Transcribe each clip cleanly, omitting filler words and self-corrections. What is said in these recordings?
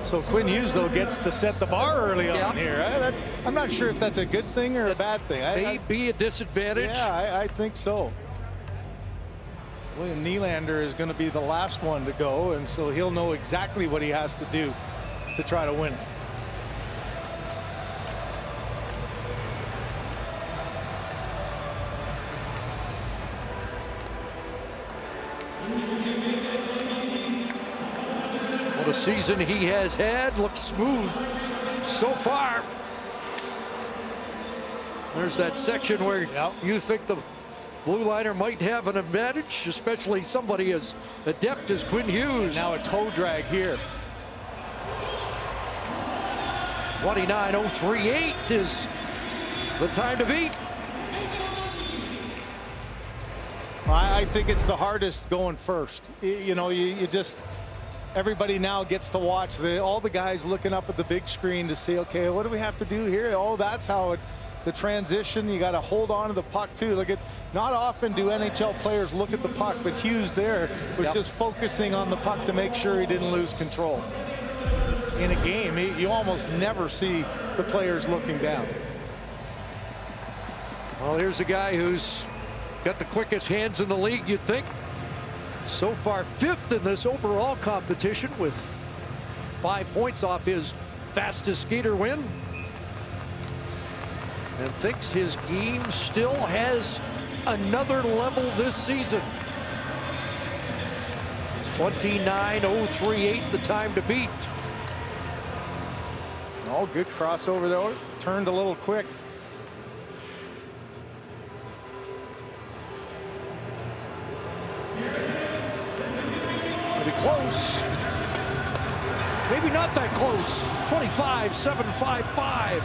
So Quinn Hughes, though, gets to set the bar early on here. I'm not sure if that's a good thing or a bad thing. May be a disadvantage. Yeah, I think so. William Nylander is going to be the last one to go, and so he'll know exactly what he has to do to try to win it. What a season he has had. Looks smooth so far. There's that section where you think the blue liner might have an advantage, especially somebody as adept as Quinn Hughes. Now a toe drag here. 29:038 is the time to beat. I think it's the hardest going first. You know, you just, everybody now gets to watch all the guys looking up at the big screen to see, okay, what do we have to do here? Oh, that's how the transition, you got to hold on to the puck too. Look at, not often do NHL players look at the puck, but Hughes there was just focusing on the puck to make sure he didn't lose control. In a game, you almost never see the players looking down. Well, here's a guy who's got the quickest hands in the league, you'd think. So far, 5th in this overall competition with 5 points off his fastest skater win. And thinks his game still has another level this season. 29:038, the time to beat. All good crossover though. Turned a little quick. Maybe close. Maybe not that close. 25-7-5-5.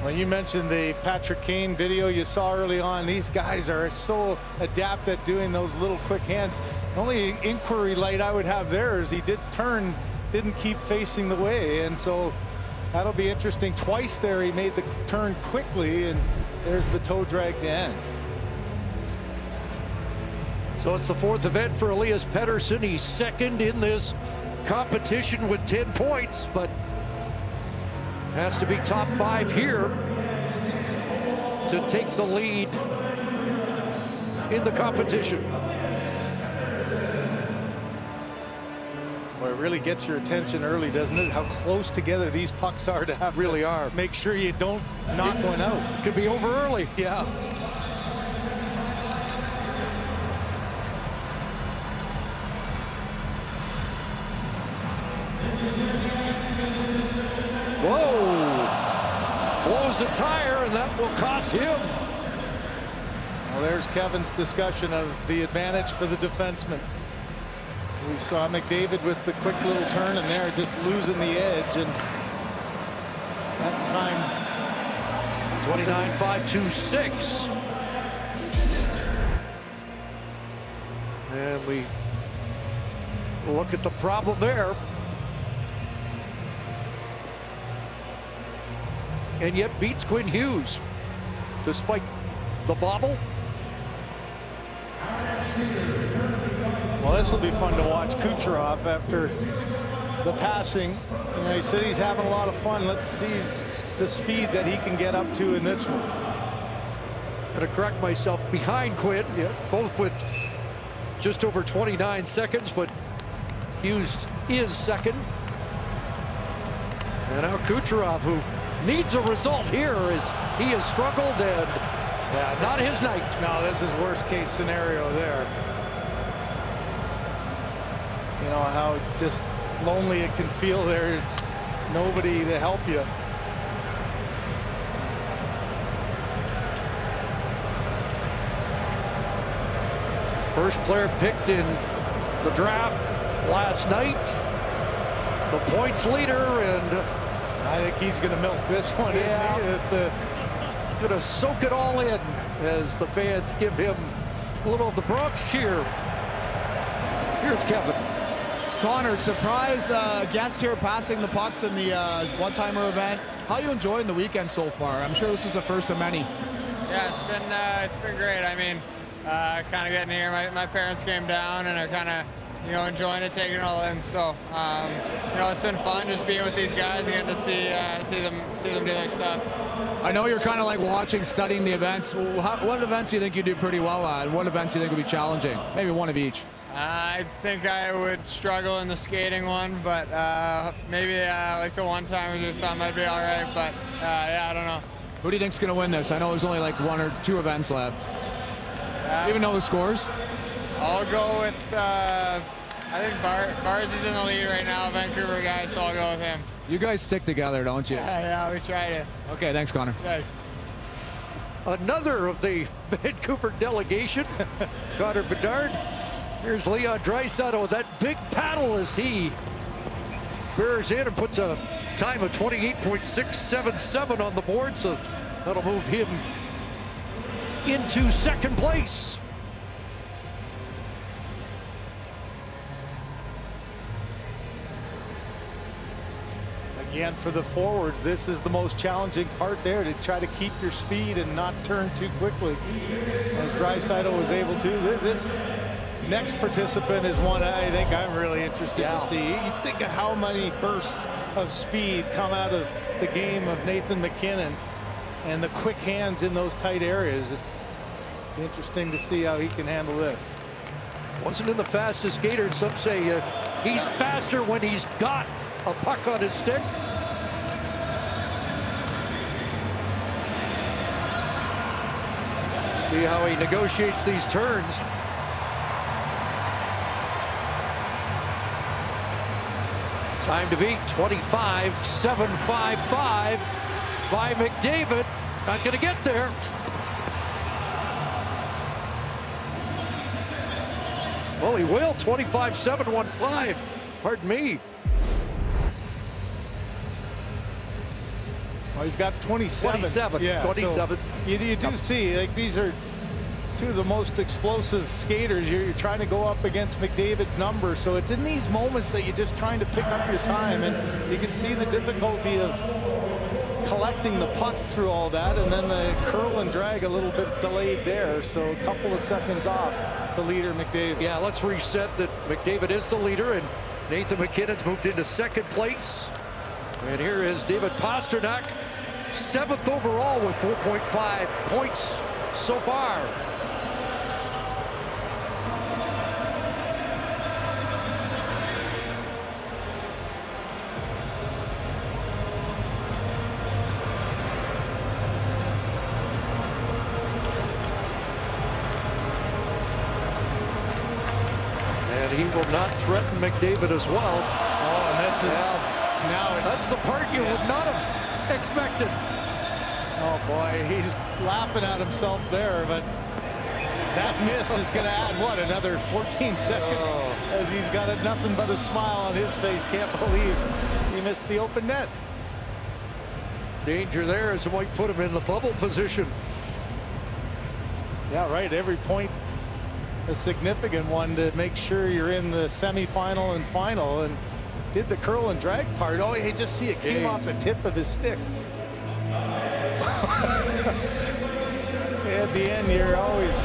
Well, you mentioned the Patrick Kane video you saw early on. These guys are so adept at doing those little quick hands. The only inquiry light I would have there is he did turn, didn't keep facing the way, and so that'll be interesting. Twice there he made the turn quickly, and there's the toe drag to end. So it's the 4th event for Elias Pettersson. He's 2nd in this competition with 10 points, but has to be top 5 here to take the lead in the competition. Well, it really gets your attention early, doesn't it? How close together these pucks are to have really to make sure you don't knock one out. Could be over early. Yeah. Whoa! Blows a tire, and that will cost him. Well, there's Kevin's discussion of the advantage for the defenseman. We saw McDavid with the quick little turn, and there just losing the edge, and that time 29-5-2-6. And we look at the problem there. And yet beats Quinn Hughes, despite the bobble. Well, this will be fun to watch Kucherov after the passing. You know, he said he's having a lot of fun. Let's see the speed that he can get up to in this one. Gonna correct myself, behind Quinn, both with just over 29 seconds, but Hughes is 2nd. And now Kucherov, who needs a result here, as he has struggled, and not his night. No, this is worst case scenario there. You know how just lonely it can feel there. It's nobody to help you. First player picked in the draft last night. The points leader, and I think he's going to milk this one, isn't he? He's going to soak it all in as the fans give him a little of the Bronx cheer. Here's Kevin. Connor, surprise guest here passing the pucks in the one-timer event. How are you enjoying the weekend so far? I'm sure this is the first of many. Yeah, it's been great. I mean, kind of getting here. My parents came down and are kind of, you know, enjoying it, taking it all in. So, you know, it's been fun just being with these guys and getting to see them do their stuff. I know you're kind of like watching, studying the events. What events do you think you do pretty well at? What events do you think would be challenging? Maybe one of each. I think I would struggle in the skating one, but maybe like the one-timers or something, I'd be all right. But yeah, I don't know. Who do you think's going to win this? I know there's only like 1 or 2 events left. Even know the scores? I'll go with, I think Bars is in the lead right now, Vancouver guy, so I'll go with him. You guys stick together, don't you? Yeah, we try to. Okay, thanks, Connor. Thanks. Another of the Vancouver delegation, Connor Bedard. Here's Leon Draisaitl with that big paddle as he bears in and puts a time of 28.677 on the board, so that'll move him into second place. Again, for the forwards, this is the most challenging part there, to try to keep your speed and not turn too quickly, as Draisaitl was able to. This next participant is one I think I'm really interested to see. You think of how many bursts of speed come out of the game of Nathan MacKinnon and the quick hands in those tight areas. It'd be interesting to see how he can handle this. Wasn't in the fastest skater, and some say he's faster when he's got a puck on his stick. See how he negotiates these turns. Time to beat 25.755 by McDavid. Not going to get there. Well, he will. 25.715. Pardon me. Well, he's got 27. 27. Yeah, 27. So you do see, like, these are two of the most explosive skaters. You're trying to go up against McDavid's number, so it's in these moments that you're just trying to pick up your time, and you can see the difficulty of collecting the puck through all that, and then the curl and drag a little bit delayed there, so a couple of seconds off the leader, McDavid. Yeah, let's reset that McDavid is the leader, and Nathan MacKinnon's moved into second place. And here is David Pastrnak, 7th overall with 4.5 points so far. And he will not threaten McDavid as well. Oh, and this is now that's the part you would not have expected. Oh boy, he's laughing at himself there, but that miss is going to add, what, another 14 seconds, as he's got nothing but a smile on his face. Can't believe he missed the open net. Danger there as it might put him in the bubble position. Yeah, right. Every point a significant one to make sure you're in the semifinal and final, and did the curl and drag part. Oh, you just see it came off the tip of his stick. At the end, you're always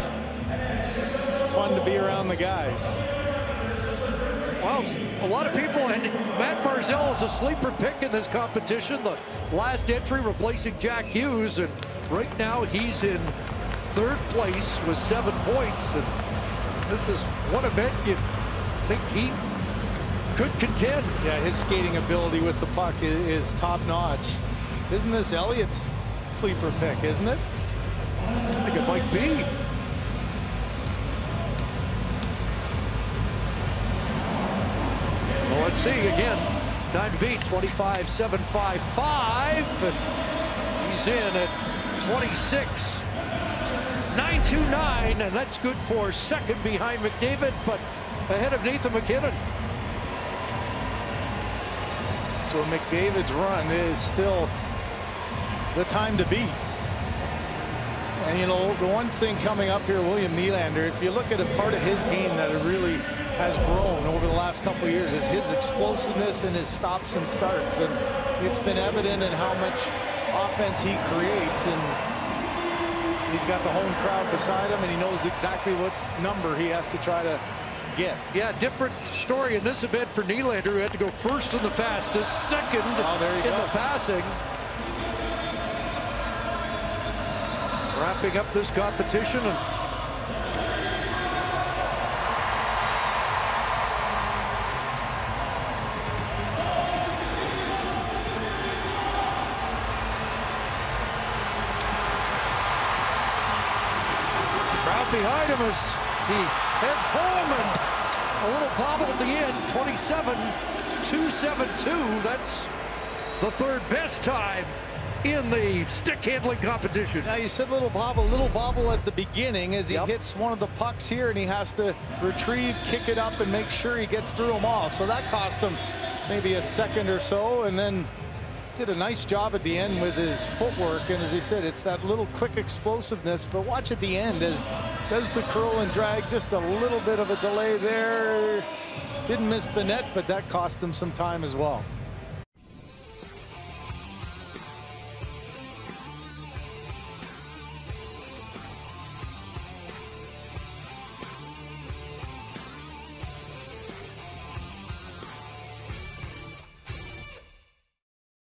fun to be around the guys. Well, a lot of people, and Matt Barzal is a sleeper pick in this competition. The last entry replacing Jack Hughes, and right now he's in third place with 7 points. And this is one event you think he could contend. Yeah, his skating ability with the puck is top notch. Isn't this Elliott's sleeper pick, isn't it? I think it might be. Well, let's see again. Time to beat 25.755. And he's in at 26.929, and that's good for second behind McDavid, but ahead of Nathan MacKinnon. So McDavid's run is still the time to beat. And, you know, the one thing coming up here, William Nylander, if you look at a part of his game that it really has grown over the last couple of years, is his explosiveness and his stops and starts. And it's been evident in how much offense he creates. And He's got the home crowd beside him, and he knows exactly what number he has to try to get. Yeah, different story in this event for Nylander, who had to go first in the fastest, second in the passing. Wrapping up this competition. And crowd behind him as he heads home, and a little bobble at the end. 27-272. That's the third best time in the stick handling competition. Now you said little bobble at the beginning as he hits one of the pucks here, and he has to retrieve, kick it up, and make sure he gets through them all. So that cost him maybe a second or so, and then did a nice job at the end with his footwork. And as he said, it's that little quick explosiveness. But watch at the end as does the curl and drag, just a little bit of a delay there. Didn't miss the net, but that cost him some time as well.